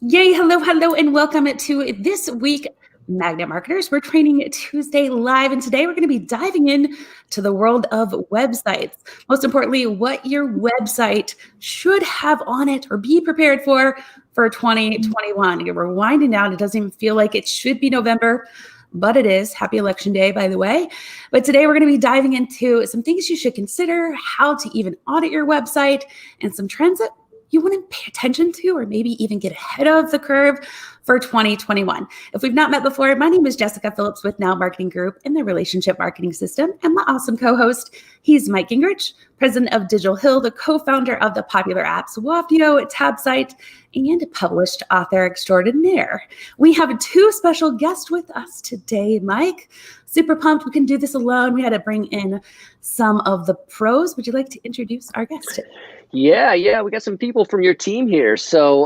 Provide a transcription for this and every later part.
Yay, hello, and welcome to this week, Magnet Marketers. We're training Tuesday live, and today we're going to be diving in to the world of websites. Most importantly, what your website should have on it or be prepared for 2021. We're winding down. It doesn't even feel like it should be November, but it is. Happy Election Day, by the way. But today we're going to be diving into some things you should consider, how to even audit your website, and some trends that you want to pay attention to, or maybe even get ahead of the curve for 2021. If we've not met before, my name is Jessica Phillips with Now Marketing Group in the Relationship Marketing System, and my awesome co-host, he's Mike Gingrich, president of Digital Hill, the co-founder of the popular apps Wafdio, Tabsite, and published author extraordinaire. We have two special guests with us today, Mike. Super pumped we can do this alone. We had to bring in some of the pros. Would you like to introduce our guest today? Yeah, we got some people from your team here. So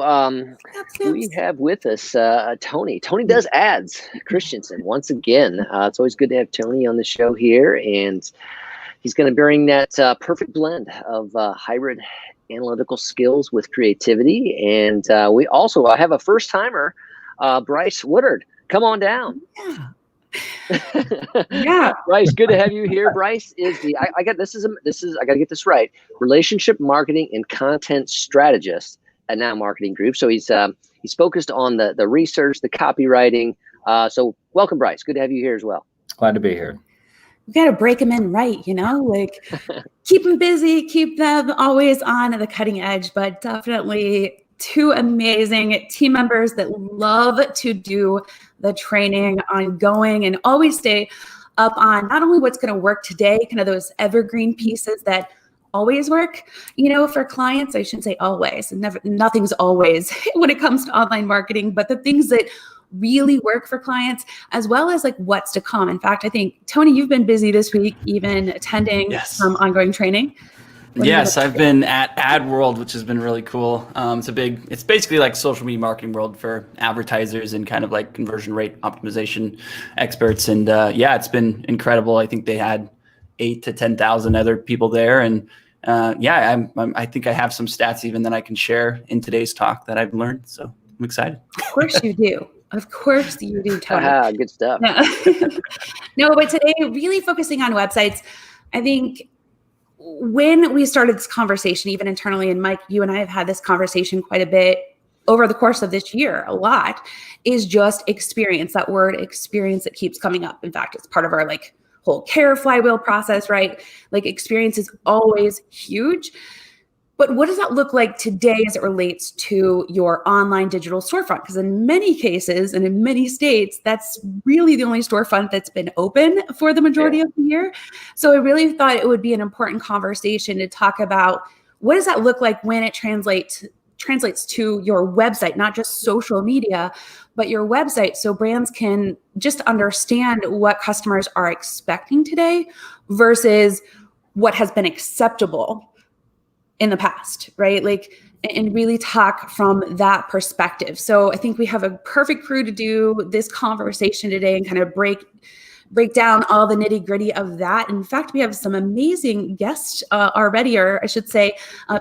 we have with us Tony. Tony does ads, Christensen, once again. It's always good to have Tony on the show here, and he's going to bring that perfect blend of hybrid analytical skills with creativity. And we also have a first-timer, Brice Woodard. Come on down. Yeah. Brice, good to have you here. Brice is the I got to get this right. Relationship marketing and content strategist at Now Marketing Group. So he's focused on the research, the copywriting. So welcome, Brice. Good to have you here as well. Glad to be here. We got to break them in right, like keep them busy, keep them always on the cutting edge, but definitely two amazing team members that love to do the training ongoing and always stay up on not only what's going to work today, kind of those evergreen pieces that always work, for clients. I shouldn't say always, nothing's always when it comes to online marketing, but the things that really work for clients, as well as like what's to come. In fact, I think, Tony, you've been busy this week, even attending some ongoing training. Yes, I've been at AdWorld, which has been really cool. It's basically like social media marketing world for advertisers and kind of like conversion rate optimization experts. And it's been incredible. I think they had 8,000 to 10,000 other people there. And I think I have some stats even that I can share in today's talk that I've learned. So I'm excited. Of course you do. Of course you do, Tony. Good stuff. No, but today, really focusing on websites, I think when we started this conversation, even internally, and Mike, you and I have had this conversation quite a bit over the course of this year, a lot, is just experience, that word experience that keeps coming up. In fact, it's part of our whole care flywheel process, right? Experience is always huge. But what does that look like today as it relates to your online digital storefront? Because in many cases and in many states, that's really the only storefront that's been open for the majority of the year. So I really thought it would be an important conversation to talk about what does that look like when it translates to your website, not just social media, but your website, so brands can just understand what customers are expecting today versus what has been acceptable in the past, right? And really talk from that perspective. So I think we have a perfect crew to do this conversation today and kind of break down all the nitty gritty of that. In fact, we have some amazing guests already, or I should say,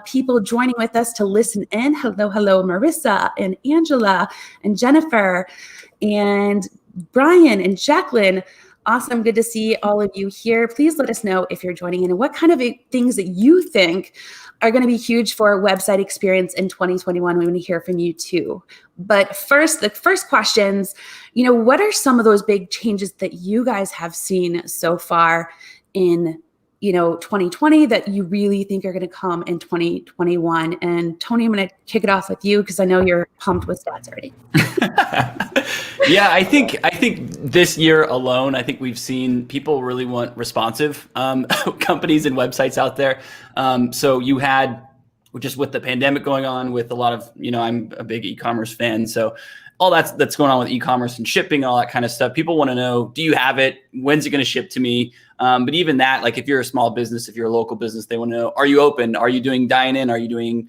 people joining with us to listen in. Hello, Marissa and Angela and Jennifer and Brian and Jacqueline. Awesome. Good to see all of you here. Please let us know if you're joining in and what kind of things that you think are going to be huge for our website experience in 2021. We want to hear from you too. But first, the first questions, what are some of those big changes that you guys have seen so far in 2020 that you really think are going to come in 2021? And Tony, I'm going to kick it off with you because I know you're pumped with stats already. Yeah, I think this year alone, I think we've seen people really want responsive companies and websites out there. So you had, just with the pandemic going on, with a lot of, I'm a big e-commerce fan. So all that's going on with e-commerce and shipping, all that kind of stuff. People want to know, do you have it? When's it going to ship to me? But even that, if you're a small business, if you're a local business, they want to know, are you open? Are you doing dine-in? Are you doing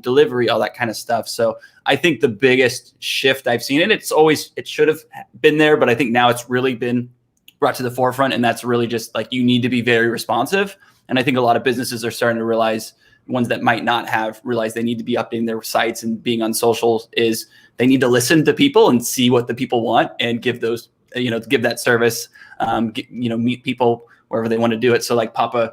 delivery? All that kind of stuff. So I think the biggest shift I've seen, and it should have been there, but I think now it's really been brought to the forefront. And that's really just you need to be very responsive. And I think a lot of businesses are starting to realize ones that might not have realized they need to be updating their sites and being on socials is they need to listen to people and see what the people want and give those, give that service, meet people wherever they want to do it. So like Papa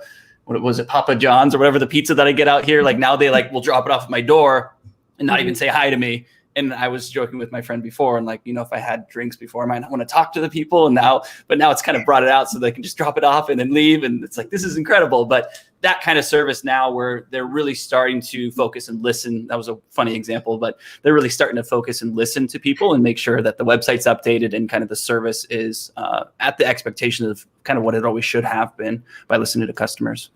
John's or whatever the pizza that I get out here, like now they like will drop it off at my door and not even say hi to me. And I was joking with my friend before, and like, if I had drinks before, I might not want to talk to the people. And now it's kind of brought it out so they can just drop it off and then leave. And it's like, this is incredible. But that kind of service now where they're really starting to focus and listen. That was a funny example, but they're really starting to focus and listen to people and make sure that the website's updated and kind of the service is at the expectation of kind of what it always should have been by listening to customers.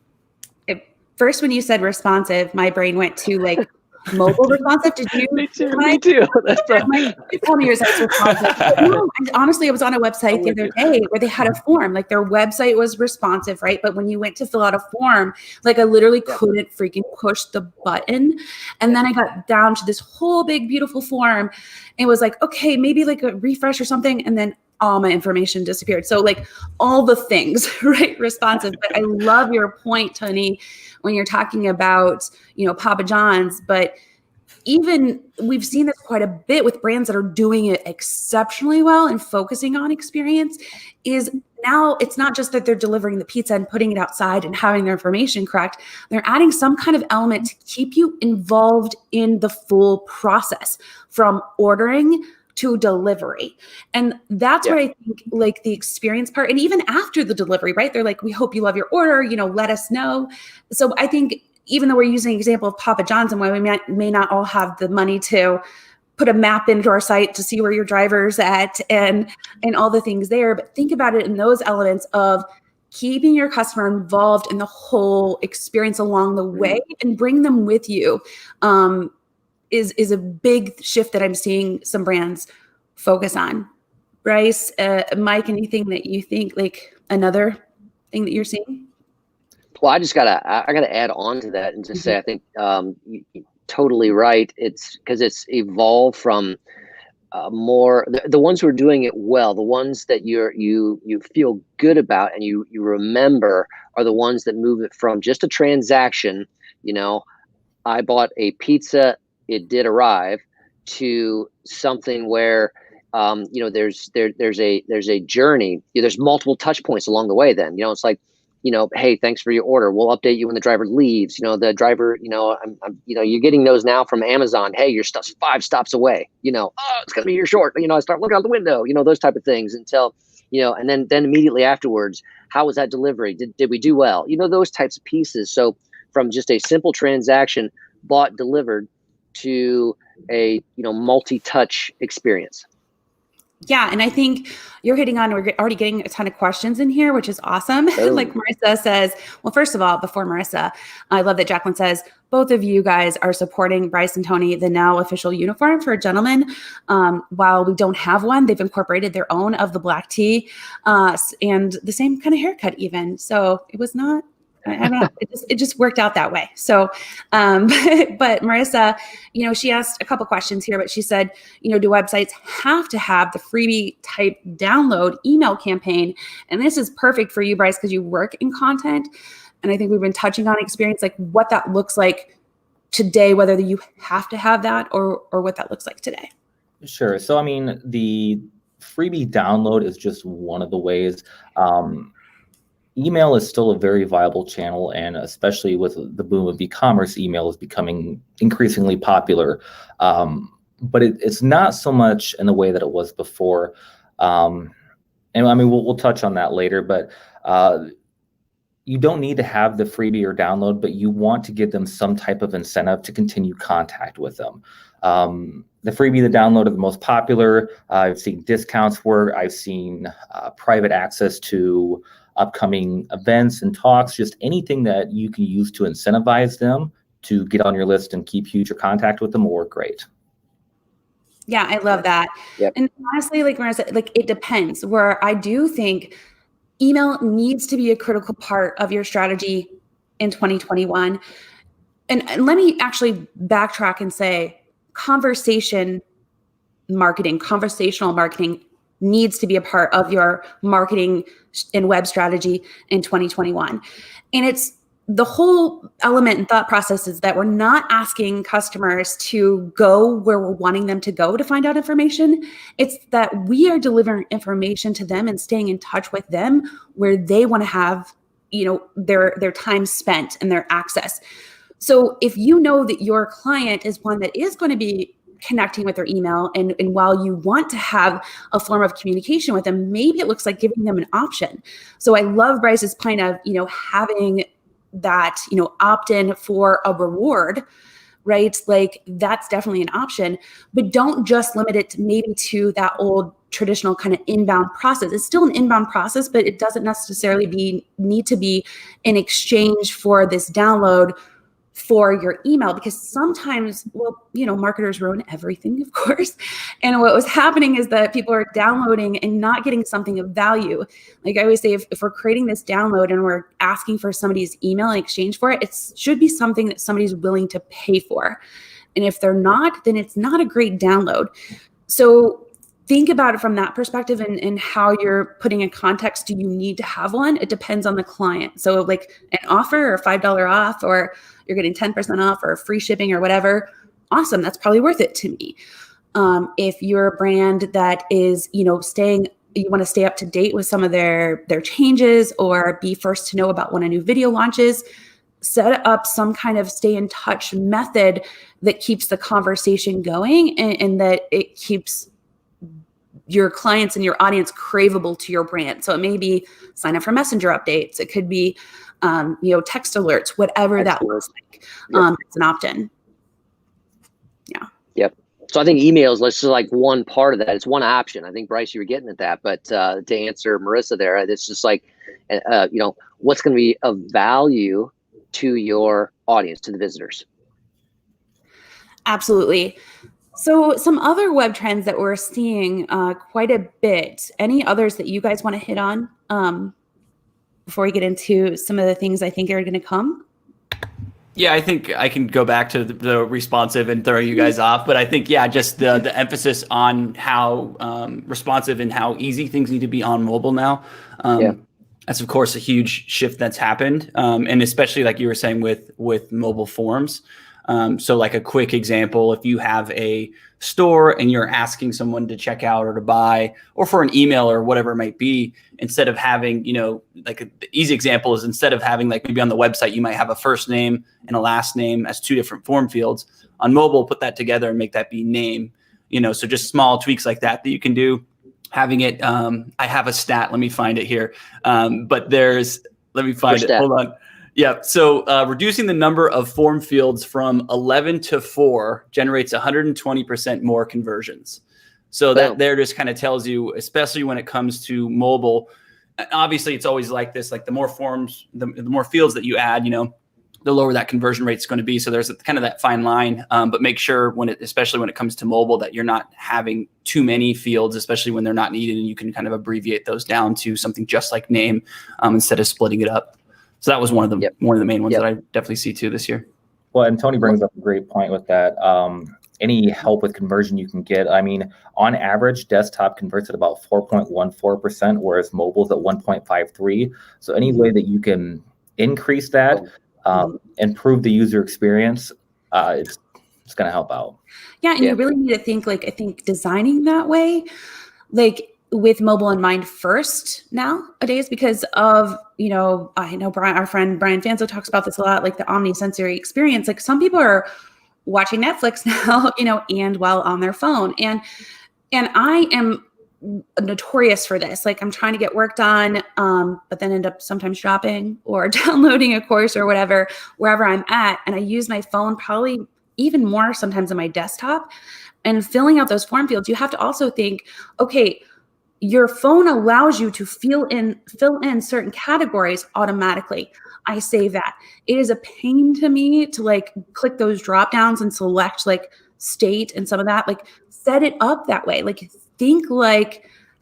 First, when you said responsive, my brain went to like mobile responsive. Did you? Me too. That's tell me your site's responsive. No, honestly, I was on a website the other day where they had a form. Like their website was responsive, right? But when you went to fill out a form, like I literally couldn't freaking push the button. And then I got down to this whole big, beautiful form. It was like, okay, maybe like a refresh or something. And then all my information disappeared. So like all the things, right? Responsive. But I love your point, Tony, when you're talking about, Papa John's, but even we've seen this quite a bit with brands that are doing it exceptionally well and focusing on experience is now it's not just that they're delivering the pizza and putting it outside and having their information correct. They're adding some kind of element to keep you involved in the full process from ordering to delivery. And that's where I think like the experience part, and even after the delivery, right? They're like, we hope you love your order, let us know. So I think even though we're using an example of Papa John's and why we may not all have the money to put a map into our site to see where your driver's at and all the things there, but think about it in those elements of keeping your customer involved in the whole experience along the way and bring them with you. Is a big shift that I'm seeing some brands focus on. Brice, Mike, anything that you think like another thing that you're seeing? Well, I gotta add on to that and just say I think you're totally right. It's because it's evolved from more the ones who are doing it well, the ones that you feel good about and you remember are the ones that move it from just a transaction. I bought a pizza. It did arrive to something where, there's a journey. There's multiple touch points along the way. Then, it's like, hey, thanks for your order. We'll update you when the driver leaves. The driver, you're getting those now from Amazon. Hey, your stuff's 5 stops away. Oh, it's gonna be here short. I start looking out the window. Those type of things until, and then immediately afterwards, how was that delivery? Did we do well? Those types of pieces. So from just a simple transaction, bought, delivered, to a multi-touch experience. Yeah, and I think you're hitting on, we're already getting a ton of questions in here, which is awesome. Like Marissa says, well, first of all, before Marissa, I love that Jacqueline says, both of you guys are supporting Brice and Tony, the now official uniform for gentlemen. While we don't have one, they've incorporated their own of the black tee and the same kind of haircut even. So it was not, I don't know. It just worked out that way. So, but Marissa, she asked a couple questions here, but she said, do websites have to have the freebie type download email campaign? And this is perfect for you, Brice, because you work in content. And I think we've been touching on experience, like what that looks like today, whether you have to have that or what that looks like today. Sure. So, the freebie download is just one of the ways. Email is still a very viable channel, and especially with the boom of e-commerce, email is becoming increasingly popular. But it's not so much in the way that it was before. And we'll touch on that later, but you don't need to have the freebie or download, but you want to give them some type of incentive to continue contact with them. The freebie, the download are the most popular. I've seen discounts work. I've seen private access to upcoming events and talks, just anything that you can use to incentivize them to get on your list and keep future contact with them will work great. Yeah, I love that. Yep. And honestly, like Marissa, like it depends. Where I do think email needs to be a critical part of your strategy in 2021. And let me actually backtrack and say conversational marketing needs to be a part of your marketing and web strategy in 2021. And it's the whole element and thought process is that we're not asking customers to go where we're wanting them to go to find out information. It's that we are delivering information to them and staying in touch with them where they want to have, their time spent and their access. So if you know that your client is one that is going to be connecting with their email, and while you want to have a form of communication with them, maybe it looks like giving them an option. So I love Brice's point of, having that, opt-in for a reward, right? Like that's definitely an option, but don't just limit it to that old traditional kind of inbound process. It's still an inbound process, but it doesn't necessarily need to be in exchange for this download for your email, because sometimes, marketers ruin everything, of course. And what was happening is that people are downloading and not getting something of value. Like I always say, if we're creating this download and we're asking for somebody's email in exchange for it, it should be something that somebody's willing to pay for. And if they're not, then it's not a great download. So think about it from that perspective and how you're putting in context. Do you need to have one? It depends on the client. So like an offer or $5 off, or you're getting 10% off or free shipping or whatever. Awesome. That's probably worth it to me. If you're a brand that is, you want to stay up to date with some of their changes or be first to know about when a new video launches, set up some kind of stay in touch method that keeps the conversation going and that it keeps your clients and your audience craveable to your brand. So it may be sign up for messenger updates. It could be, text alerts, whatever that looks like. It's an opt-in. Yeah. Yep. So I think emails, let's just like one part of that. It's one option. I think, Brice, you were getting at that, but to answer Marissa there, it's just like, what's going to be of value to your audience, to the visitors? Absolutely. So some other web trends that we're seeing quite a bit, any others that you guys want to hit on before we get into some of the things I think are going to come? Yeah, I think I can go back to the responsive and throw you guys off. But I think, just the emphasis on how responsive and how easy things need to be on mobile now. That's, of course, a huge shift that's happened. And especially like you were saying with mobile forms. So like a quick example, if you have a store and you're asking someone to check out or to buy, or for an email or whatever it might be, instead of having, the easy example is instead of having like maybe on the website, you might have a first name and a last name as two different form fields. On mobile, put that together and make that be name, so just small tweaks like that you can do. Having it, I have a stat, let me find it here. But let me find it, hold on. Yeah. So reducing the number of form fields from 11 to 4 generates 120% more conversions. So that there just kind of tells you, especially when it comes to mobile, obviously it's always like this, like the more forms, the more fields that you add, the lower that conversion rate is going to be. So there's kind of that fine line, but make sure especially when it comes to mobile, that you're not having too many fields, especially when they're not needed, and you can kind of abbreviate those down to something just like name instead of splitting it up. So that was one of the main ones that I definitely see too this year. Well, and Tony brings up a great point with that. Any help with conversion you can get. I mean, on average, desktop converts at about 4.14%, whereas mobile is at 1.53. So any way that you can increase that, improve the user experience, it's going to help out. Yeah, and you really need to think, I think designing that way, with mobile in mind first nowadays, because of, I know our friend Brian Fanzo talks about this a lot, like the omnisensory experience. Like some people are watching Netflix now, and while on their phone. And I am notorious for this. Like I'm trying to get work done, but then end up sometimes shopping or downloading a course or whatever, wherever I'm at. And I use my phone probably even more sometimes than my desktop. And filling out those form fields, you have to also think, okay, your phone allows you to fill in certain categories automatically. I say that. It is a pain to me to click those drop downs and select state and some of that. Set it up that way. Think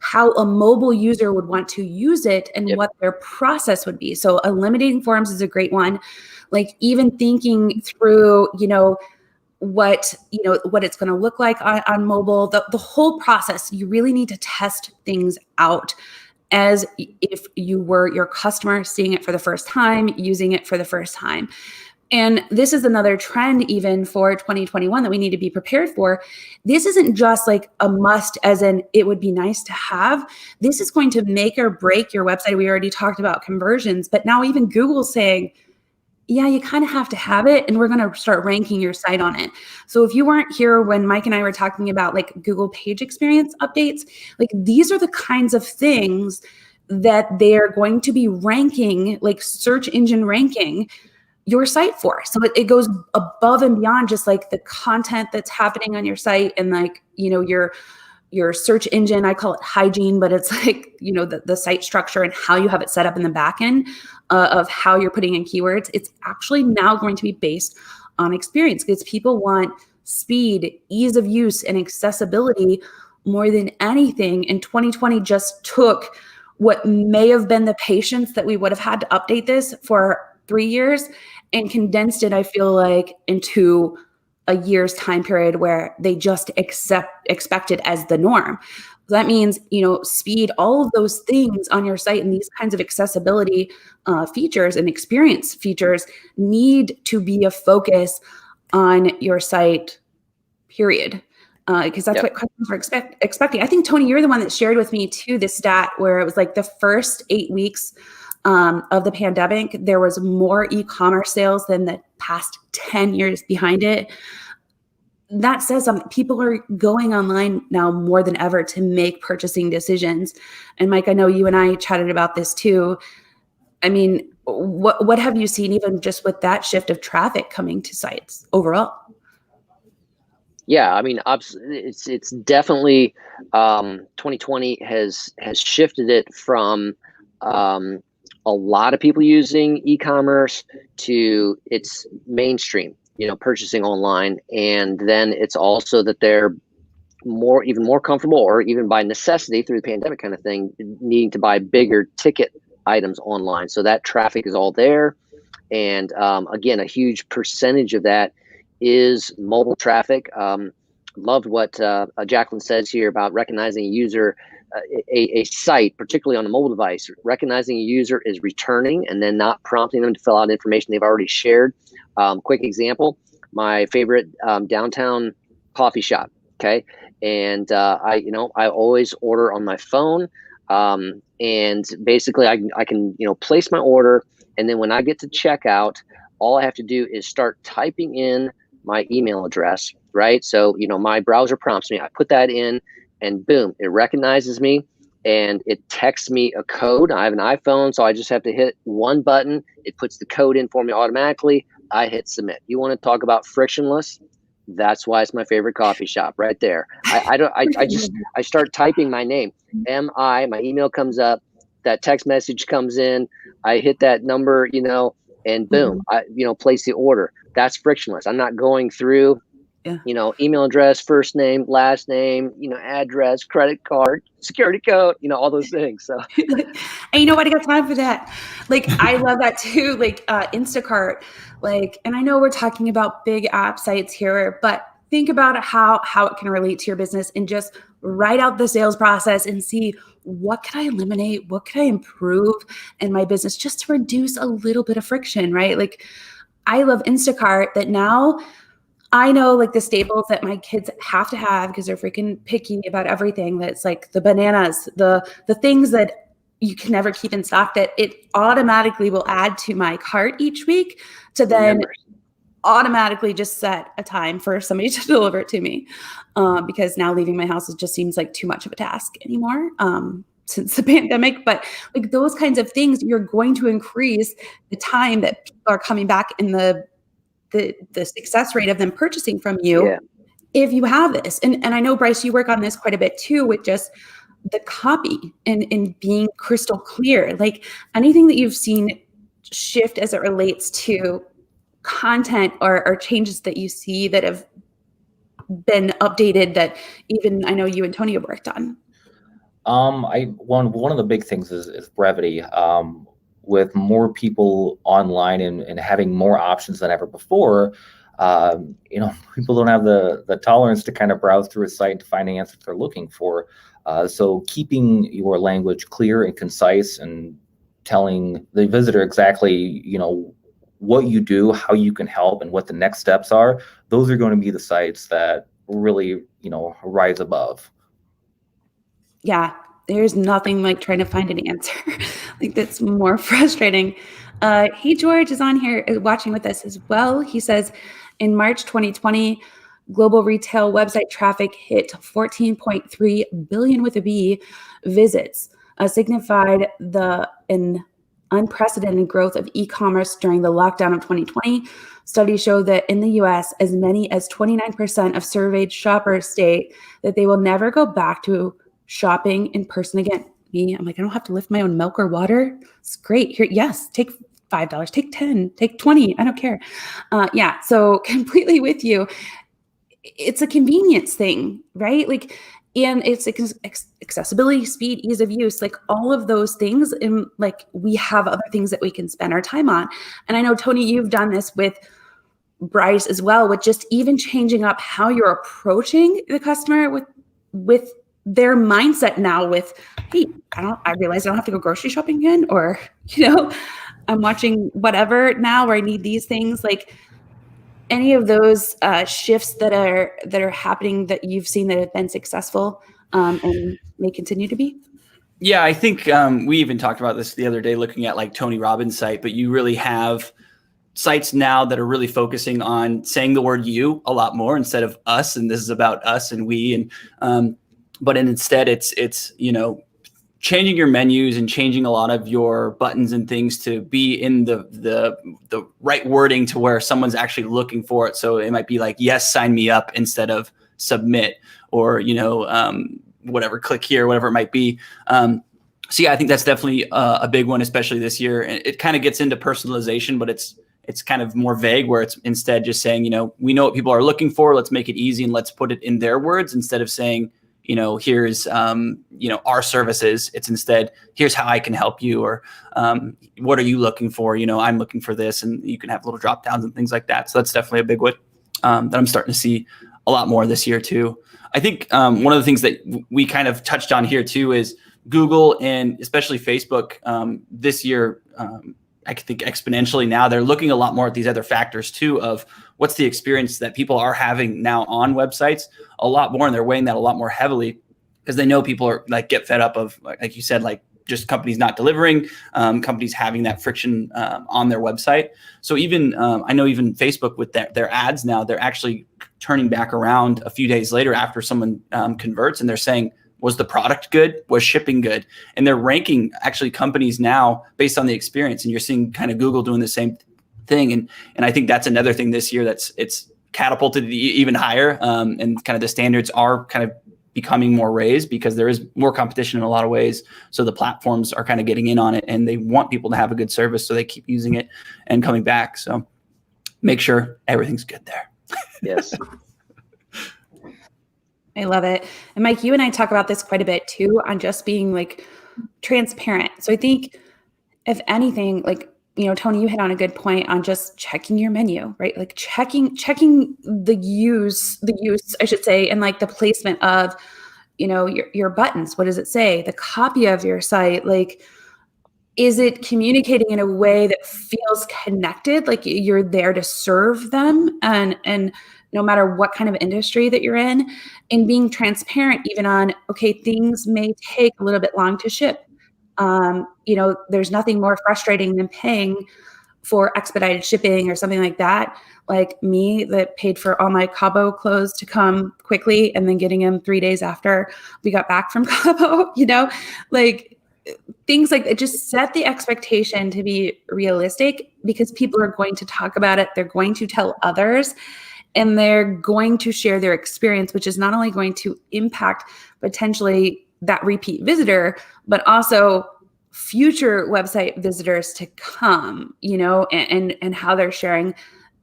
how a mobile user would want to use it and what their process would be. So eliminating forms is a great one. Even thinking through, what it's going to look like on mobile, the whole process. You really need to test things out as if you were your customer seeing it for the first time, using it for the first time. And this is another trend even for 2021 that we need to be prepared for. This isn't just like a must as in it would be nice to have. This is going to make or break your website. We already talked about conversions, but now even Google's saying, yeah, you kind of have to have it, and we're going to start ranking your site on it. So if you weren't here when Mike and I were talking about like Google page experience updates, like these are the kinds of things that they're going to be ranking, like search engine ranking your site for. So it goes above and beyond just like the content that's happening on your site and like, you know, your search engine, I call it hygiene, but it's like, you know, the site structure and how you have it set up in the back end of how you're putting in keywords. It's actually now going to be based on experience because people want speed, ease of use, and accessibility more than anything. And 2020 just took what may have been the patience that we would have had to update this for 3 years and condensed it, I feel like, into a year's time period where they just expect it as the norm. That means, you know, speed, all of those things on your site and these kinds of accessibility features and experience features need to be a focus on your site, period. Because that's what customers are expecting. I think, Tony, you're the one that shared with me too this stat where it was like the first 8 weeks of the pandemic, there was more e-commerce sales than the past 10 years behind it. That says something. People are going online now more than ever to make purchasing decisions. And Mike, I know you and I chatted about this too. I mean, what have you seen even just with that shift of traffic coming to sites overall? Yeah, I mean, it's definitely 2020 has shifted it from a lot of people using e-commerce to it's mainstream, you know, purchasing online. And then it's also that they're even more comfortable, or even by necessity through the pandemic kind of thing, needing to buy bigger ticket items online. So that traffic is all there. And again, a huge percentage of that is mobile traffic. Loved what Jacqueline says here about recognizing a user, a site, particularly on a mobile device, recognizing a user is returning and then not prompting them to fill out information they've already shared. Quick example, my favorite downtown coffee shop. Okay. And I always order on my phone. And basically I can, you know, place my order. And then when I get to checkout, all I have to do is start typing in my email address, right? So, you know, my browser prompts me, I put that in and boom, it recognizes me and it texts me a code. I have an iPhone, so I just have to hit one button. It puts the code in for me automatically. I hit submit. You want to talk about frictionless? That's why it's my favorite coffee shop right there. I start typing my name, my email comes up, that text message comes in, I hit that number, you know, and boom, I, you know, place the order. That's frictionless. I'm not going through, you know, email address, first name, last name, you know, address, credit card, security code, you know, all those things. So, and you know what? I got time for that. Like, I love that too. Like Instacart, like, and I know we're talking about big app sites here, but think about how it can relate to your business and just write out the sales process and see what can I eliminate? What can I improve in my business just to reduce a little bit of friction, right? Like, I love Instacart that now I know like the staples that my kids have to have because they're freaking picky about everything. That's like the bananas, the things that you can never keep in stock, that it automatically will add to my cart each week to then automatically just set a time for somebody to deliver it to me. Because now leaving my house just seems like too much of a task anymore. Since the pandemic, but like those kinds of things, you're going to increase the time that people are coming back in the success rate of them purchasing from you if you have this. And I know, Brice, you work on this quite a bit too, with just the copy and being crystal clear. Like anything that you've seen shift as it relates to content or changes that you see that have been updated that even I know you and Tony have worked on. One of the big things is brevity. With more people online and having more options than ever before, People don't have the tolerance to kind of browse through a site to find the answers they're looking for. So keeping your language clear and concise and telling the visitor exactly, what you do, how you can help, and what the next steps are, those are going to be the sites that really, rise above. Yeah, there's nothing like trying to find an answer. Like that's more frustrating. Hey, George is on here watching with us as well. He says, in March 2020, global retail website traffic hit 14.3 billion with a B visits, signified an unprecedented growth of e-commerce during the lockdown of 2020. Studies show that in the US, as many as 29% of surveyed shoppers state that they will never go back to shopping in person again. I'm like, I don't have to lift my own milk or water. It's great. Here, yes, take $5, take 10, take 20. I don't care. Yeah, so completely with you. It's a convenience thing, right? Like, and it's accessibility, speed, ease of use, like all of those things. And like, we have other things that we can spend our time on. And I know, Tony, you've done this with Brice as well, with just even changing up how you're approaching the customer with their mindset now with, hey, I realize I don't have to go grocery shopping again, or, I'm watching whatever now where I need these things. Like any of those shifts that are happening that you've seen that have been successful and may continue to be? Yeah, I think we even talked about this the other day looking at like Tony Robbins' site, but you really have sites now that are really focusing on saying the word you a lot more instead of us. And this is about us and we, and but instead it's changing your menus and changing a lot of your buttons and things to be in the right wording to where someone's actually looking for it. So it might be like, yes, sign me up instead of submit, or, whatever, click here, whatever it might be. So yeah, I think that's definitely a big one, especially this year. And it kind of gets into personalization, but it's kind of more vague, where it's instead just saying, we know what people are looking for. Let's make it easy and let's put it in their words instead of saying, here's, our services. It's instead, here's how I can help you, or what are you looking for? I'm looking for this, and you can have little drop downs and things like that. So that's definitely a big one that I'm starting to see a lot more this year too. I think one of the things that we kind of touched on here too is Google, and especially Facebook this year, I think exponentially now, they're looking a lot more at these other factors too, of what's the experience that people are having now on websites a lot more. And they're weighing that a lot more heavily because they know people are like, get fed up of, like you said, like just companies not delivering, companies having that friction on their website. So even, I know even Facebook with their ads now, they're actually turning back around a few days later after someone converts, and they're saying, was the product good? Was shipping good? And they're ranking actually companies now based on the experience. And you're seeing kind of Google doing the same thing. And I think that's another thing this year it's catapulted even higher. And kind of the standards are kind of becoming more raised because there is more competition in a lot of ways. So the platforms are kind of getting in on it, and they want people to have a good service, so they keep using it and coming back. So make sure everything's good there. Yes. I love it. And Mike, you and I talk about this quite a bit too, on just being like transparent. So I think if anything, like, Tony, you hit on a good point on just checking your menu, right? Like checking the use, I should say, and like the placement of, your buttons. What does it say? The copy of your site, like, is it communicating in a way that feels connected? Like you're there to serve them, and no matter what kind of industry that you're in, and being transparent even on, okay, things may take a little bit long to ship. There's nothing more frustrating than paying for expedited shipping or something like that. Like me, that paid for all my Cabo clothes to come quickly and then getting them 3 days after we got back from Cabo, like things like that. Just set the expectation to be realistic, because people are going to talk about it. They're going to tell others, and they're going to share their experience, which is not only going to impact potentially that repeat visitor, but also future website visitors to come, and how they're sharing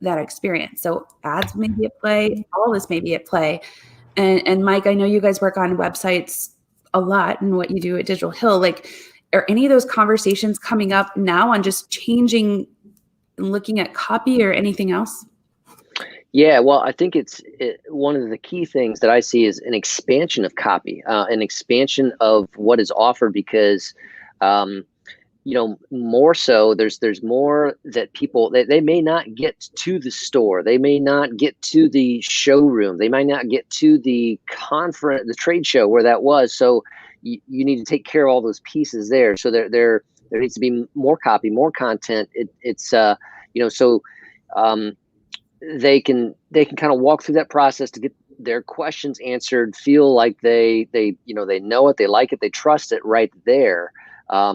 that experience. So ads may be at play, all this may be at play. And Mike, I know you guys work on websites a lot and what you do at Digital Hill. Like, are any of those conversations coming up now on just changing and looking at copy or anything else? Yeah, well, I think one of the key things that I see is an expansion of copy, an expansion of what is offered, because more so there's more that people, they may not get to the store, they may not get to the showroom, they might not get to the conference, the trade show where that was. So you need to take care of all those pieces there. So there needs to be more copy, more content. So they can kind of walk through that process to get their questions answered, feel like they know it, they like it, they trust it right there.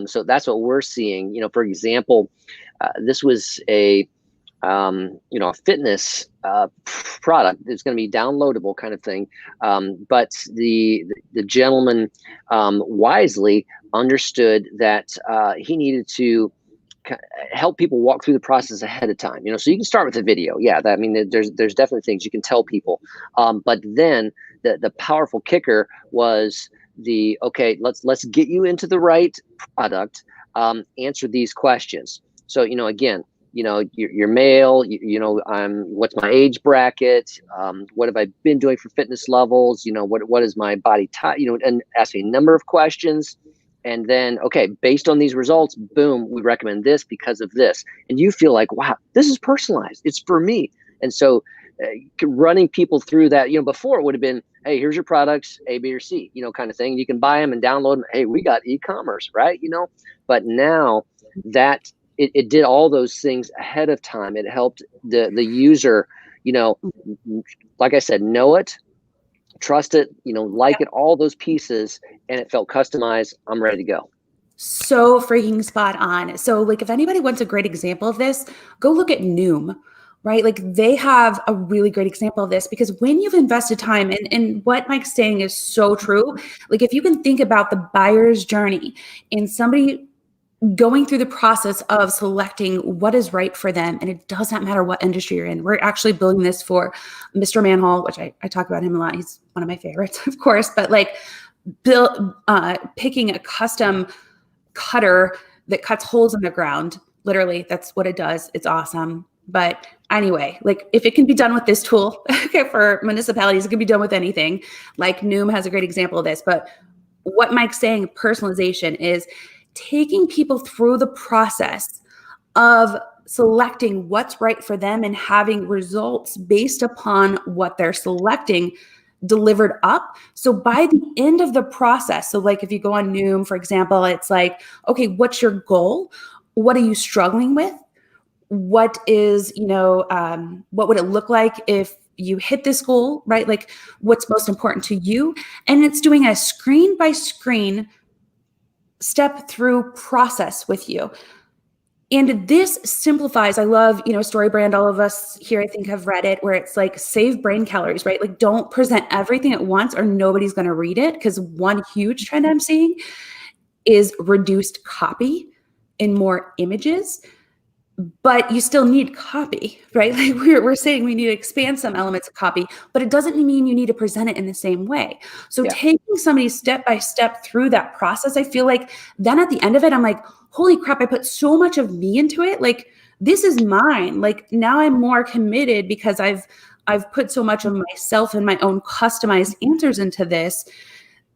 So that's what we're seeing. For example, this was a fitness product. It's going to be downloadable kind of thing. But the gentleman wisely understood that he needed to help people walk through the process ahead of time. So you can start with a video. Yeah, there's definitely things you can tell people. But then the powerful kicker was okay, let's get you into the right product. Answer these questions. So again, you're male. What's my age bracket? What have I been doing for fitness levels? What is my body type? And ask me a number of questions. And then, okay, based on these results, boom, we recommend this because of this. And you feel like, wow, this is personalized. It's for me. And so running people through that, before it would have been, hey, here's your products, A, B, or C, kind of thing. You can buy them and download them. Hey, we got e-commerce, right? But now that it did all those things ahead of time, it helped the user, like I said, know it, trust it, like it, all those pieces, and it felt customized. I'm ready to go. So freaking spot on. So like, if anybody wants a great example of this, go look at Noom, right? Like they have a really great example of this, because when you've invested time, and what Mike's saying is so true. Like if you can think about the buyer's journey and somebody going through the process of selecting what is right for them, and it does not matter what industry you're in. We're actually building this for Mr. Manhole, which I talk about him a lot. He's one of my favorites, of course, but like picking a custom cutter that cuts holes in the ground. Literally, that's what it does. It's awesome. But anyway, like if it can be done with this tool for municipalities, it can be done with anything. Like Noom has a great example of this. But what Mike's saying, personalization, is taking people through the process of selecting what's right for them and having results based upon what they're selecting delivered up. So by the end of the process, so like if you go on Noom, for example, it's like, okay, what's your goal? What are you struggling with? What is, what would it look like if you hit this goal, right? Like what's most important to you? And it's doing a screen by screen step through process with you. And this simplifies, I love, StoryBrand, all of us here, I think, have read it, where it's like save brain calories, right? Like don't present everything at once or nobody's going to read it. Because one huge trend I'm seeing is reduced copy and more images. But you still need copy, right? Like we're saying we need to expand some elements of copy, but it doesn't mean you need to present it in the same way. So taking somebody step by step through that process, I feel like then at the end of it, I'm like, holy crap, I put so much of me into it. Like this is mine. Like now I'm more committed because I've put so much of myself and my own customized answers into this,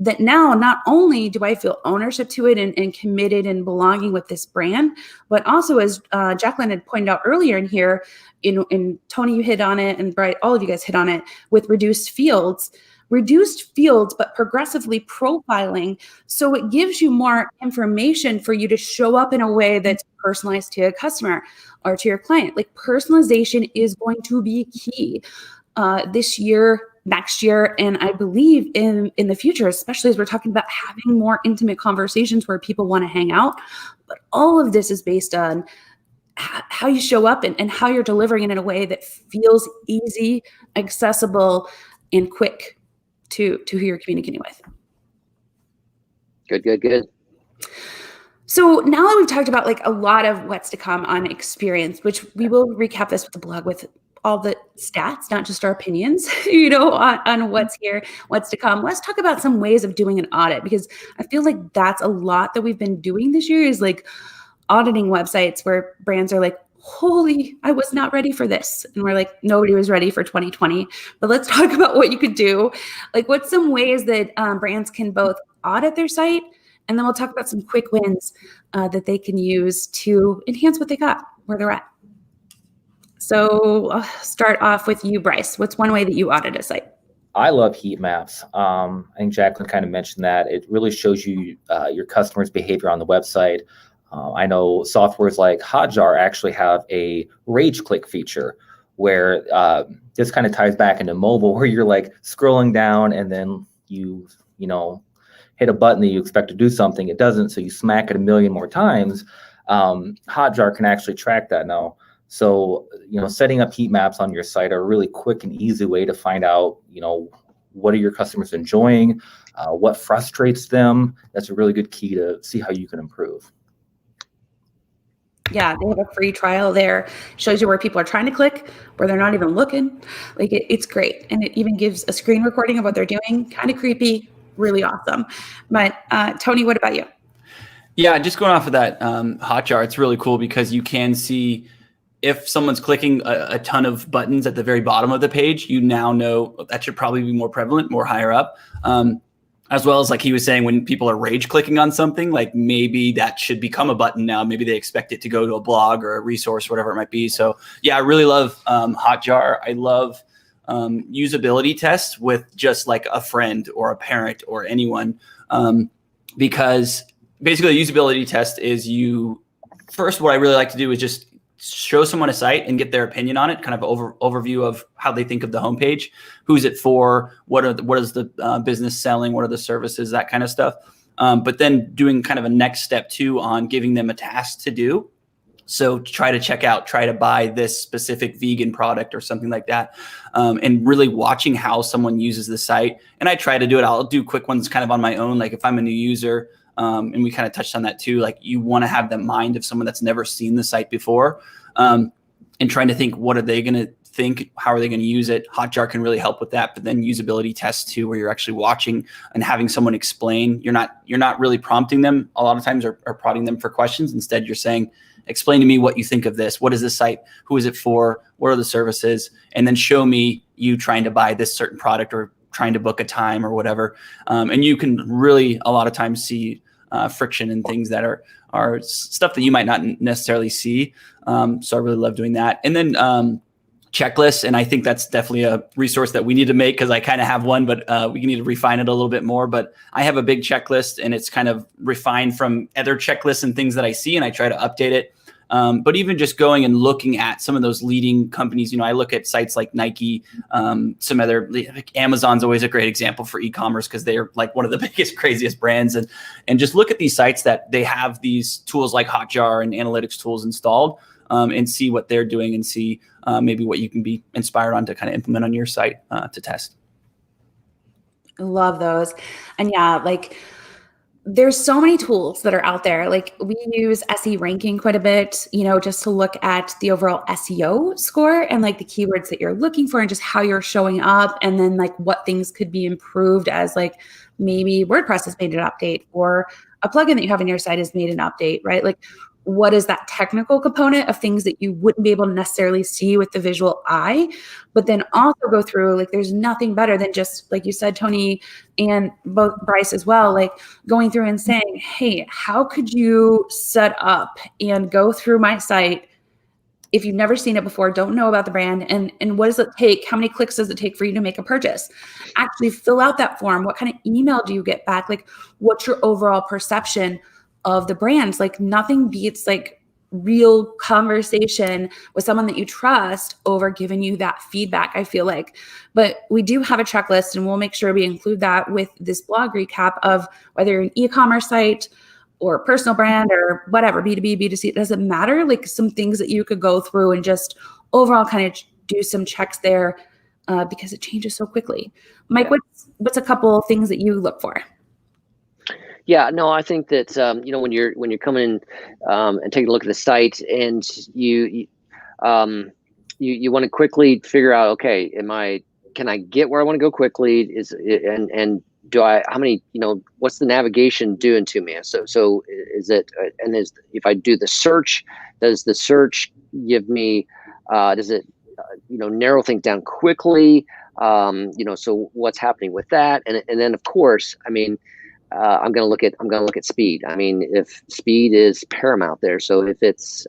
that now not only do I feel ownership to it and committed and belonging with this brand, but also, as Jacqueline had pointed out earlier in here, in Tony, you hit on it, and Brice, all of you guys hit on it, with reduced fields, but progressively profiling. So it gives you more information for you to show up in a way that's personalized to a customer or to your client. Like personalization is going to be key this year, next year, and I believe in the future, especially as we're talking about having more intimate conversations where people want to hang out. But all of this is based on how you show up and how you're delivering it in a way that feels easy, accessible, and quick to who you're communicating with. Good. So now that we've talked about like a lot of what's to come on experience, which we will recap this with the blog with all the stats, not just our opinions, on what's here, what's to come. Let's talk about some ways of doing an audit, because I feel like that's a lot that we've been doing this year, is like auditing websites where brands are like, holy, I was not ready for this. And we're like, nobody was ready for 2020. But let's talk about what you could do. Like, what's some ways that brands can both audit their site, and then we'll talk about some quick wins that they can use to enhance what they got, where they're at. So I'll start off with you, Brice. What's one way that you audit a site? I love heat maps. I think Jacqueline kind of mentioned that. It really shows you your customers' behavior on the website. I know softwares like Hotjar actually have a rage click feature where this kind of ties back into mobile, where you're like scrolling down and then you hit a button that you expect to do something. It doesn't, so you smack it a million more times. Hotjar can actually track that now. So, setting up heat maps on your site are a really quick and easy way to find out, what are your customers enjoying, what frustrates them. That's a really good key to see how you can improve. Yeah, they have a free trial there. Shows you where people are trying to click, where they're not even looking. Like it's great. And it even gives a screen recording of what they're doing. Kind of creepy, really awesome. But Tony, what about you? Yeah, just going off of that Hotjar, it's really cool because you can see if someone's clicking a ton of buttons at the very bottom of the page, you now know that should probably be more prevalent, more higher up. As well as like he was saying, when people are rage clicking on something, like maybe that should become a button now. Maybe they expect it to go to a blog or a resource, whatever it might be. So yeah, I really love Hotjar. I love usability tests with just like a friend or a parent or anyone, because basically a usability test is first, what I really like to do is just show someone a site and get their opinion on it, kind of overview of how they think of the homepage, who's it for, what is the business selling, what are the services, that kind of stuff. But then doing kind of a next step too on giving them a task to do. So try to buy this specific vegan product or something like that. And really watching how someone uses the site. And I try to do it. I'll do quick ones kind of on my own. Like if I'm a new user, and we kind of touched on that too. Like you want to have the mind of someone that's never seen the site before, and trying to think, what are they going to think? How are they going to use it? Hotjar can really help with that. But then usability tests too, where you're actually watching and having someone explain. You're not really prompting them a lot of times or prodding them for questions. Instead, you're saying, explain to me what you think of this. What is this site? Who is it for? What are the services? And then show me you trying to buy this certain product or trying to book a time or whatever. And you can really a lot of times see friction and things that are stuff that you might not necessarily see. So I really love doing that. And then checklists. And I think that's definitely a resource that we need to make, because I kind of have one, but we need to refine it a little bit more. But I have a big checklist, and it's kind of refined from other checklists and things that I see, and I try to update it. But even just going and looking at some of those leading companies, I look at sites like Nike, some other, like Amazon's always a great example for e-commerce because they're like one of the biggest, craziest brands. And just look at these sites that they have these tools like Hotjar and analytics tools installed, and see what they're doing and see maybe what you can be inspired on to kind of implement on your site to test. I love those. And yeah, like there's so many tools that are out there. Like we use SE ranking quite a bit, just to look at the overall SEO score and like the keywords that you're looking for and just how you're showing up. And then like what things could be improved as like maybe WordPress has made an update or a plugin that you have on your site has made an update, right? Like what is that technical component of things that you wouldn't be able to necessarily see with the visual eye, but then also go through, like, there's nothing better than just, like you said, Tony, and both Brice as well, like going through and saying, hey, how could you set up and go through my site if you've never seen it before, don't know about the brand, and what does it take? How many clicks does it take for you to make a purchase? Actually fill out that form. What kind of email do you get back? Like, what's your overall perception of the brands? Like nothing beats like real conversation with someone that you trust over giving you that feedback, I feel like. But we do have a checklist, and we'll make sure we include that with this blog recap of whether you're an e-commerce site or a personal brand or whatever, B2B, B2C, it doesn't matter. Like some things that you could go through and just overall kind of do some checks there because it changes so quickly. Mike, what's a couple things that you look for? Yeah, no, I think that when you're coming in and taking a look at the site, and you want to quickly figure out, okay, can I get where I want to go quickly? And how many, what's the navigation doing to me? So is it, and if I do the search, does the search give me, does it, narrow things down quickly? So what's happening with that? And then of course, I'm going to look at speed. If speed is paramount there. So if it's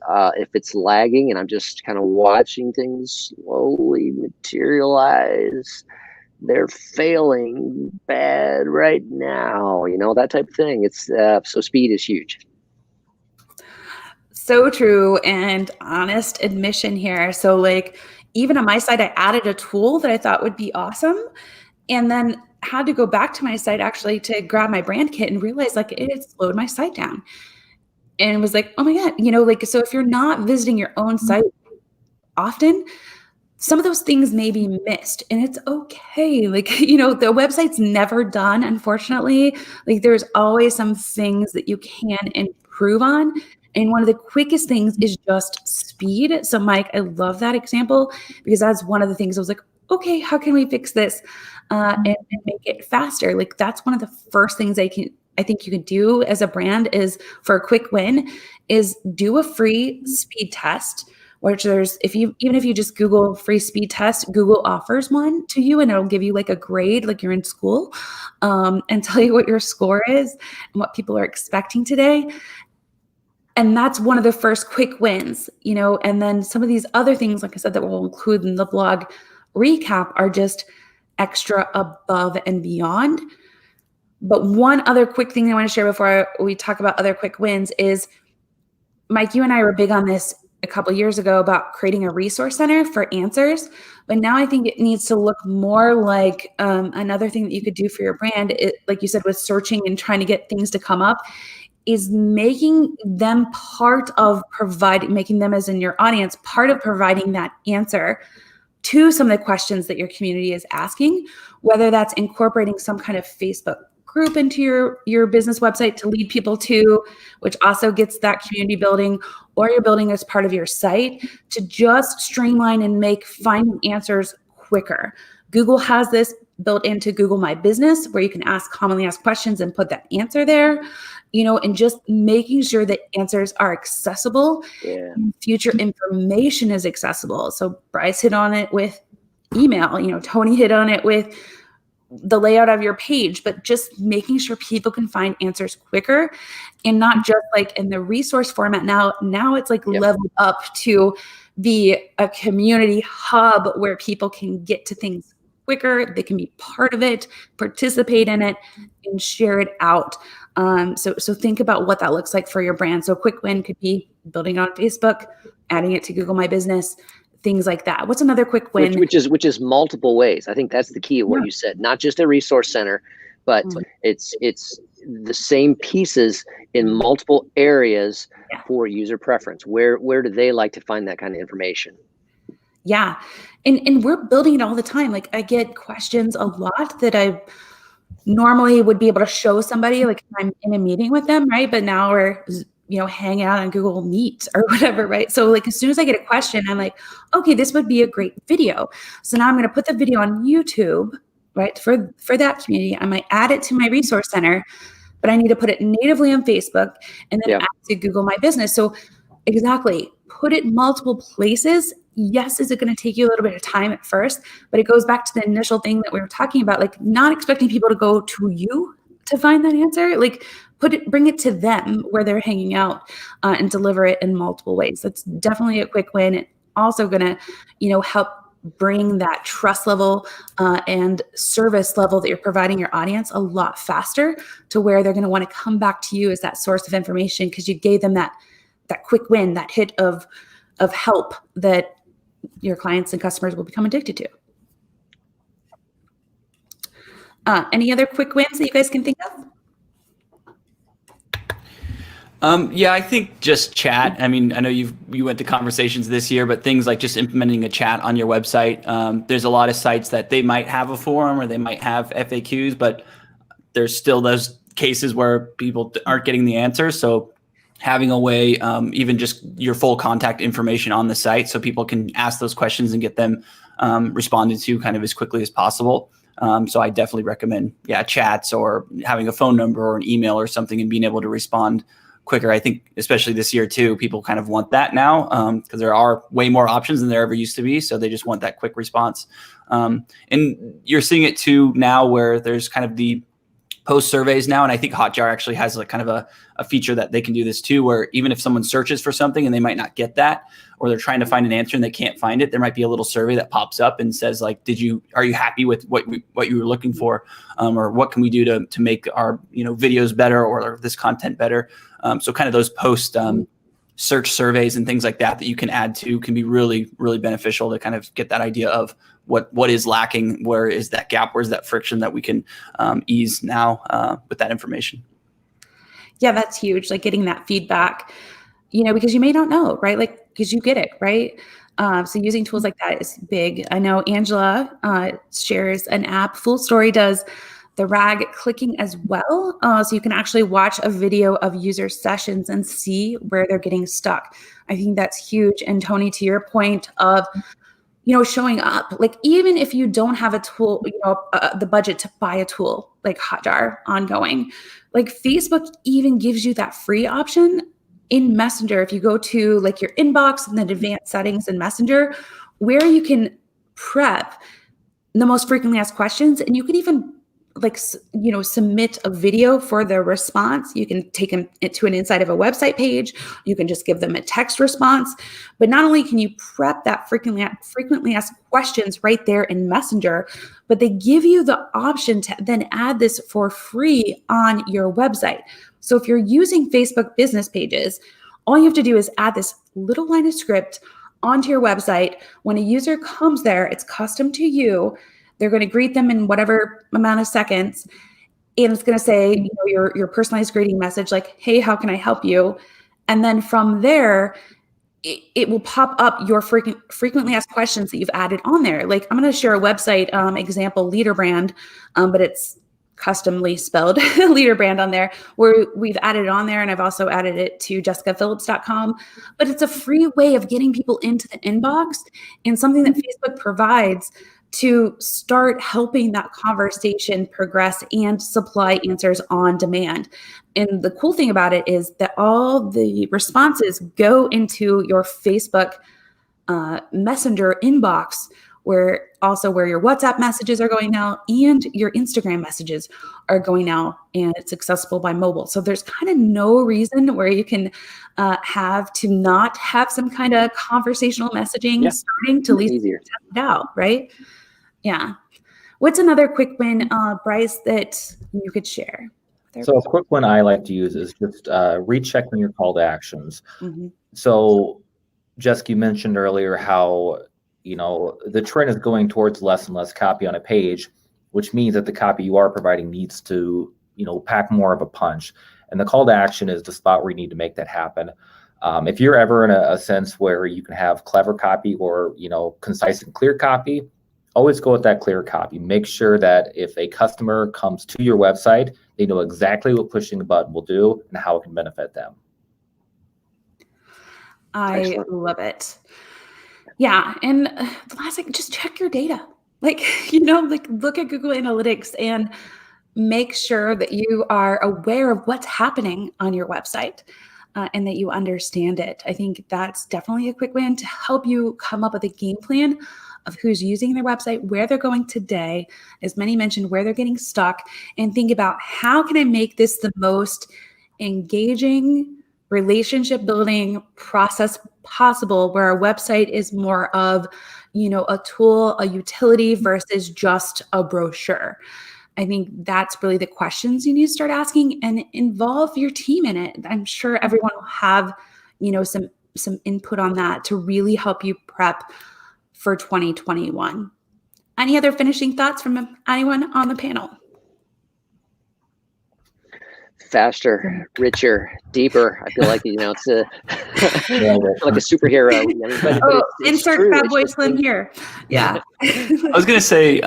lagging and I'm just kind of watching things slowly materialize, they're failing bad right now, that type of thing. It's so speed is huge. So true. And honest admission here. So like, even on my site, I added a tool that I thought would be awesome, and then had to go back to my site actually to grab my brand kit and realize like it had slowed my site down. And it was like, oh my God, so if you're not visiting your own site often, some of those things may be missed, and it's okay. The website's never done, unfortunately. There's always some things that you can improve on. And one of the quickest things is just speed. So Mike, I love that example because that's one of the things I was like, okay, how can we fix this and make it faster? That's one of the first things I think you can do as a brand is for a quick win is do a free speed test, which even if you just Google free speed test, Google offers one to you and it'll give you like a grade, like you're in school, and tell you what your score is and what people are expecting today. And that's one of the first quick wins, and then some of these other things, like I said, that we'll include in the blog recap are just extra above and beyond. But one other quick thing I want to share before we talk about other quick wins is, Mike, you and I were big on this a couple of years ago about creating a resource center for answers. But now I think it needs to look more like another thing that you could do for your brand, like you said, with searching and trying to get things to come up, is making them making them as in your audience, part of providing that answer to some of the questions that your community is asking, whether that's incorporating some kind of Facebook group into your business website to lead people to, which also gets that community building, or you're building as part of your site to just streamline and make finding answers quicker. Google has this built into Google My Business where you can ask commonly asked questions and put that answer there, and just making sure that answers are accessible. Yeah. And future information is accessible. So Brice hit on it with email, Tony hit on it with the layout of your page, but just making sure people can find answers quicker and not just like in the resource format. Now it's like leveled up to be a community hub where people can get to things quicker. They can be part of it, participate in it, and share it out. So think about what that looks like for your brand. So a quick win could be building on Facebook, adding it to Google My Business, things like that. What's another quick win? Which is multiple ways. I think that's the key of what you said. Not just a resource center, but it's the same pieces in multiple areas for user preference. Where do they like to find that kind of information? Yeah. And we're building it all the time. Like I get questions a lot that I normally would be able to show somebody, like if I'm in a meeting with them, right? But now we're, hanging out on Google Meet or whatever, right? So like as soon as I get a question, I'm like, okay, this would be a great video. So now I'm going to put the video on YouTube, right? For that community, I might add it to my resource center, but I need to put it natively on Facebook and then add it to Google My Business. So exactly, put it multiple places. Yes, is it going to take you a little bit of time at first, but it goes back to the initial thing that we were talking about, like not expecting people to go to you to find that answer. Like bring it to them where they're hanging out and deliver it in multiple ways. That's definitely a quick win. It's also going to, help bring that trust level and service level that you're providing your audience a lot faster to where they're going to want to come back to you as that source of information because you gave them that quick win, that hit of help that your clients and customers will become addicted to. Any other quick wins that you guys can think of? I think just chat. I mean, I know you went to conversations this year, but things like just implementing a chat on your website. There's a lot of sites that they might have a forum or they might have FAQs, but there's still those cases where people aren't getting the answers. So having a way, even just your full contact information on the site so people can ask those questions and get them responded to kind of as quickly as possible. So I definitely recommend, chats or having a phone number or an email or something and being able to respond quicker. I think especially this year too, people kind of want that now because there are way more options than there ever used to be. So they just want that quick response. And you're seeing it too now where there's kind of the post surveys now. And I think Hotjar actually has like kind of a feature that they can do this too, where even if someone searches for something and they might not get that, or they're trying to find an answer and they can't find it, there might be a little survey that pops up and says like, are you happy with what you were looking for? Or what can we do to make our, videos better or this content better? So kind of those post search surveys and things like that you can add to can be really, really beneficial to kind of get that idea of what is lacking, where is that gap, where's that friction that we can ease now with that information. Yeah, that's huge. Like getting that feedback, because you may not know, right? Like, because you get it, right? So using tools like that is big. I know Angela shares an app. Full Story does the RAG clicking as well. So you can actually watch a video of user sessions and see where they're getting stuck. I think that's huge. And Tony, to your point of, showing up, like even if you don't have a tool, the budget to buy a tool like Hotjar ongoing, like Facebook even gives you that free option in Messenger. If you go to like your inbox and then advanced settings in Messenger, where you can prep the most frequently asked questions, and you can even submit a video for their response. You can take them to an inside of a website page. You can just give them a text response. But not only can you prep that frequently asked questions right there in Messenger, but they give you the option to then add this for free on your website. So if you're using Facebook business pages, all you have to do is add this little line of script onto your website. When a user comes there, it's custom to you. They're going to greet them in whatever amount of seconds. And it's going to say, your personalized greeting message, like, hey, how can I help you? And then from there, it will pop up your frequently asked questions that you've added on there. Like I'm going to share a website example, Leaderbrand, but it's customly spelled Leaderbrand on there, where we've added it on there. And I've also added it to jessicaphillips.com, but it's a free way of getting people into the inbox and something that Facebook provides to start helping that conversation progress and supply answers on demand. And the cool thing about it is that all the responses go into your Facebook Messenger inbox, where your WhatsApp messages are going now and your Instagram messages are going now, and it's accessible by mobile. So there's kind of no reason where you can have to not have some kind of conversational messaging starting to at least test it out, right? Yeah. What's another quick win, Brice, that you could share? So a quick one I like to use is just rechecking your call to actions. Mm-hmm. So Jessica, you mentioned earlier how, the trend is going towards less and less copy on a page, which means that the copy you are providing needs to, pack more of a punch. And the call to action is the spot where you need to make that happen. If you're ever in a sense where you can have clever copy or, concise and clear copy, always go with that clear copy. Make sure that if a customer comes to your website, they know exactly what pushing the button will do and how it can benefit them. I love it. Yeah. And the last thing, just check your data. Look at Google Analytics and make sure that you are aware of what's happening on your website and that you understand it. I think that's definitely a quick win to help you come up with a game plan of who's using their website, where they're going today, as many mentioned, where they're getting stuck, and think about how can I make this the most engaging relationship building process possible, where our website is more of, a tool, a utility versus just a brochure. I think that's really the questions you need to start asking and involve your team in it. I'm sure everyone will have, some input on that to really help you prep for 2021. Any other finishing thoughts from anyone on the panel? Faster, richer, deeper. I feel like, it's like a superhero. Insert Fat Boy Slim here. Yeah. I was going to say,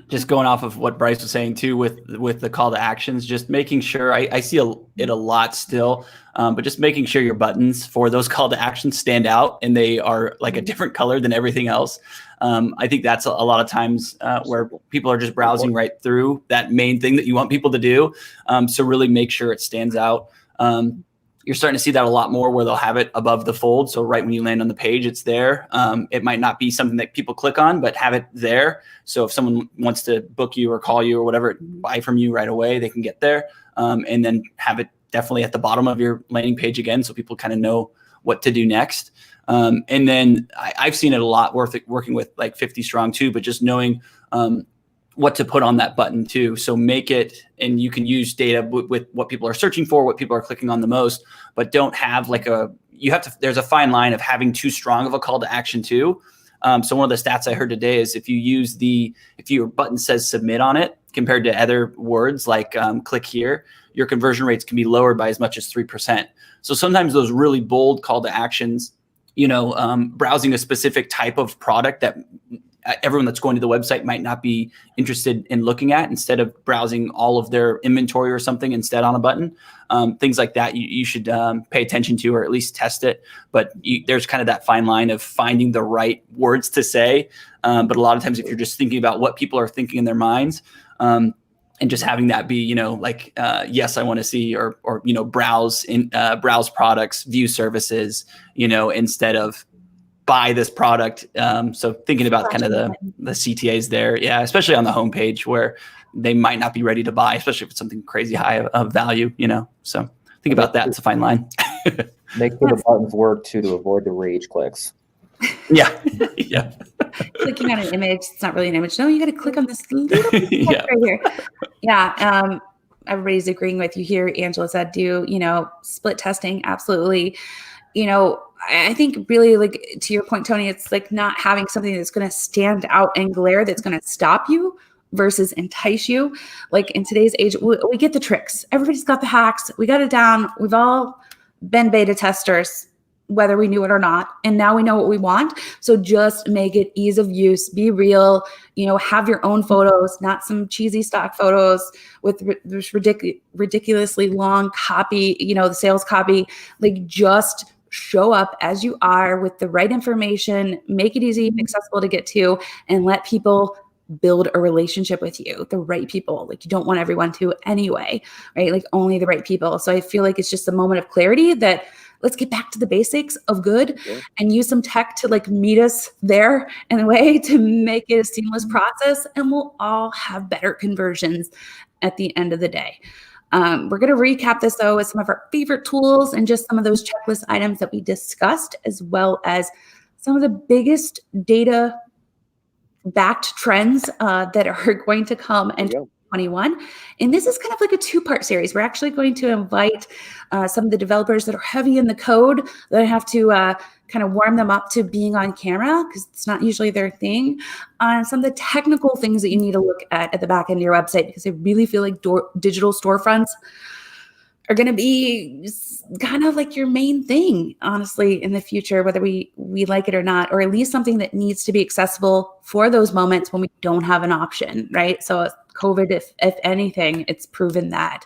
just going off of what Brice was saying too, with the call to actions, just making sure I see it a lot still, but just making sure your buttons for those call to actions stand out and they are like a different color than everything else. I think that's a lot of times where people are just browsing right through that main thing that you want people to do. So really make sure it stands out. You're starting to see that a lot more where they'll have it above the fold. So right when you land on the page, it's there. It might not be something that people click on, but have it there. So if someone wants to book you or call you or whatever, buy from you right away, they can get there. And then have it definitely at the bottom of your landing page again, so people kind of know what to do next. And then I've seen it a lot working with like 50 Strong too, but just knowing what to put on that button too. So make it, and you can use data with what people are searching for, what people are clicking on the most, but don't have like there's a fine line of having too strong of a call to action too. So one of the stats I heard today is if your button says submit on it compared to other words like click here, your conversion rates can be lowered by as much as 3%. So sometimes those really bold call to actions, browsing a specific type of product that everyone that's going to the website might not be interested in looking at, instead of browsing all of their inventory or something instead on a button. Things like that you should pay attention to, or at least test it. But there's kind of that fine line of finding the right words to say. But a lot of times if you're just thinking about what people are thinking in their minds, and just having that be, yes, I want to see, or browse products, view services, instead of buy this product. So thinking about kind of the CTAs there. Yeah. Especially on the homepage where they might not be ready to buy, especially if it's something crazy high of value, so think about that. It's a fine line. Make sure the buttons work too, to avoid the rage clicks. Yeah. Yeah. Clicking on an image, it's not really an image. No, you got to click on this little right here. Yeah. Everybody's agreeing with you here. Angela said, split testing. Absolutely. I think really, like, to your point, Tony, it's like not having something that's going to stand out and glare, that's going to stop you versus entice you. Like in today's age, we get the tricks. Everybody's got the hacks. We got it down. We've all been beta testers, whether we knew it or not. And now we know what we want. So just make it ease of use, be real, have your own photos, not some cheesy stock photos with this ridiculously long copy, the sales copy. Like, just show up as you are with the right information, make it easy and accessible to get to, and let people build a relationship with you, the right people. Like, you don't want everyone to anyway, right? Like, only the right people. So I feel like it's just a moment of clarity that let's get back to the basics of good and use some tech to like meet us there in a way to make it a seamless process. And we'll all have better conversions at the end of the day. We're going to recap this though with some of our favorite tools and just some of those checklist items that we discussed, as well as some of the biggest data backed trends that are going to come in 2021. And this is kind of like a two-part series. We're actually going to invite some of the developers that are heavy in the code, that I have to kind of warm them up to being on camera, because it's not usually their thing, on some of the technical things that you need to look at the back end of your website, because I really feel like digital storefronts are going to be kind of like your main thing, honestly, in the future, whether we like it or not, or at least something that needs to be accessible for those moments when we don't have an option, right? So COVID, if anything, it's proven that.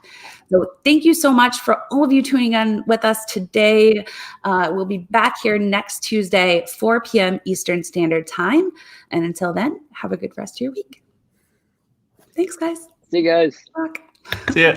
So thank you so much for all of you tuning in with us today. We'll be back here next Tuesday, 4 p.m. Eastern Standard Time. And until then, have a good rest of your week. Thanks, guys. See you guys. See ya.